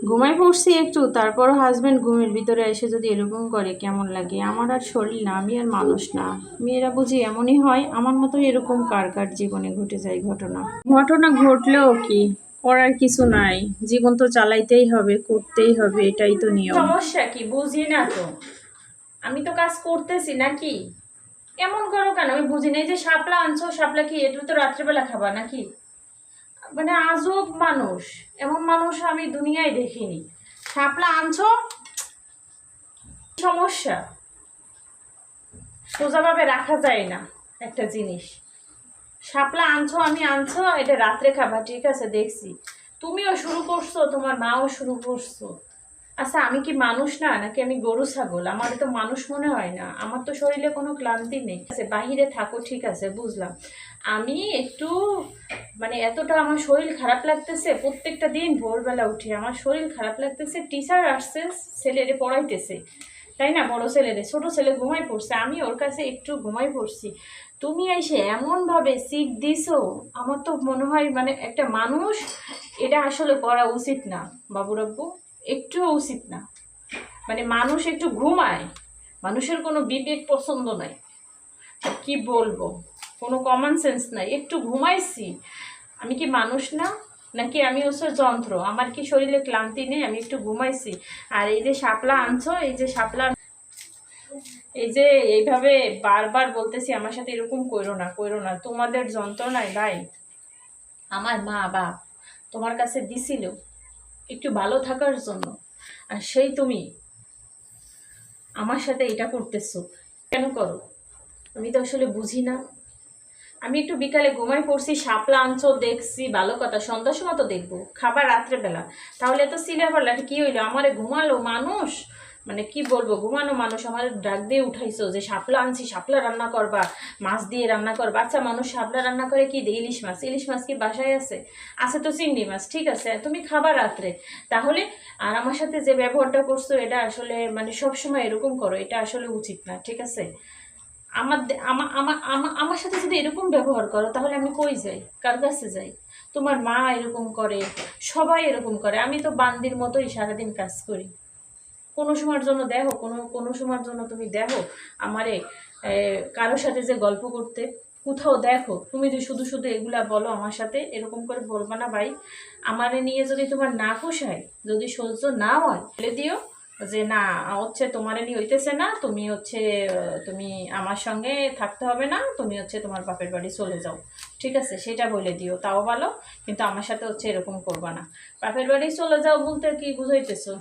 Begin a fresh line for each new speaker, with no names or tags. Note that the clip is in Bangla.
ঘুমাই পড়ছি একটু, তারপর হাজবেন্ড ঘুমের ভিতরে এসে যদি এরকম করে কেমন লাগে? আমার আর শরীর না, আমি আর মানুষ না। মেয়েরা বুঝি এমনই হয়? আমার মতো এরকম কার কার জীবনে ঘটে যায় ঘটনা? ঘটনা ঘটলেও কি করার কিছু নাই, জীবন তো চালাইতেই হবে, করতেই হবে, এটাই তো নিয়ম। সমস্যা কি বুঝি না তো, আমি তো কাজ করতেছি নাকি? এমন করো কেন আমি বুঝি না। এই যে শাপলা আনছো, শাপলা কি এটা তো রাত্রেবেলা খাবা নাকি? মানে আজব মানুষ, এমন মানুষ আমি দুনিয়ায় দেখিনি। শাপলা আনছো, সমস্যা সোজাভাবে রাখা যায় না একটা জিনিস। শাপলা আনছো, আমি আনছো, এটা রাত্রে খাবা, ঠিক আছে দেখছি। তুমিও শুরু করছো, তোমার মাও শুরু করছো। আচ্ছা আমি কি মানুষ না, নাকি আমি গরু ছাগল? আমার তো মানুষ মনে হয় না, আমার তো শরীরে কোনো ক্লান্তি নেই। বাহিরে থাকো ঠিক আছে বুঝলাম, আমি একটু মানে এতটা আমার শরীর খারাপ লাগতেছে, প্রত্যেকটা দিন ভোরবেলা উঠে আমার শরীর খারাপ লাগতেছে। টিচার আসছে, ছেলেরে পড়াইতেছে, তাই না? বড় ছেলেরে, ছোট ছেলে ঘুমাই পড়ছে, আমি ওর কাছে একটু ঘুমাই পড়ছি, তুমি এসে এমনভাবে সিট দিছো। আমার তো মনে হয় মানে একটা মানুষ এটা আসলে করা উচিত না বাবুরাব্বু, একটুও উচিত না। মানে মানুষ একটু ঘুমায়, মানুষের কোনো বিবেক পছন্দ নাই, কি বলবো, কোনো কমন সেন্স নাই। একটু ঘুমাইছি, আমি কি মানুষ না? নাকি আমি হচ্ছে যন্ত্র? আমার কি শরীরে ক্লান্তি নেই? আমি একটু ঘুমাইছি। আর এই যে শাপলা আনছো, এই যে শাপলা, এই যে এইভাবে বারবার বলতেছি আমার সাথে এরকম কইরো না, কইরো না। তোমাদের যন্ত্রণায় ভাই আমার মা বাপ তোমার কাছে দিছিল একটু ভালো থাকার জন্য, আর সেই তুমি আমার সাথে এটা করতেছো কেন করো? আমি তো আসলে বুঝি না। আমি একটু বিকালে ঘুমাই পড়ছি, শাপলা আনছো দেখছি, ভালো কথা, সন্ধ্যার সময় তো দেখবো, খাবার রাত্রেবেলা। তাহলে তো সিলের পারলা কি হইলো? আমারে ঘুমালো মানুষ, মানে কি বলবো, ঘুমানো মানুষ আমার ডাক দিয়ে উঠাইছো যে শাপলা আনছি, শাপলা রান্না করবা, মাছ দিয়ে রান্না করবা। আচ্ছা মানুষ শাপলা রান্না করে কি দিয়ে? ইলিশ মাছ, ইলিশ মাছ কি বাসায় আছে? আছে তো চিংড়ি মাছ, ঠিক আছে তুমি খাবার রাত্রে। তাহলে আর আমার সাথে যে ব্যবহারটা করছো এটা আসলে মানে সবসময় এরকম করো, এটা আসলে উচিত না, ঠিক আছে? আমার আমার আমার আমার আমার সাথে যদি এরকম ব্যবহার করো তাহলে আমি কই যাই, কার কাছে যাই? তোমার মা এরকম করে, সবাই এরকম করে, আমি তো বান্দির মতোই সারাদিন কাজ করি। কোনো সময়ের জন্য দেখো, কোনো কোনো সময়ের জন্য তুমি দেখো আমারে কারোর সাথে যে গল্প করতে কোথাও দেখো? তুমি যে শুধু শুধু এগুলা বলো আমার সাথে, এরকম করে বলবা না ভাই। আমারে নিয়ে যদি তোমার না পোষায়, যদি সহ্য না হয়, বলে দিও যে না হচ্ছে তোমারে নিয়ে হইতেছে না, তুমি হচ্ছে তুমি আমার সঙ্গে থাকতে হবে না, তুমি হচ্ছে তোমার বাপের বাড়ি চলে যাও, ঠিক আছে? সেটা বলে দিও, তাও ভালো। কিন্তু আমার সাথে হচ্ছে এরকম করবা না। বাপের বাড়ি চলে যাও বলতে কি বুঝাইতেছো?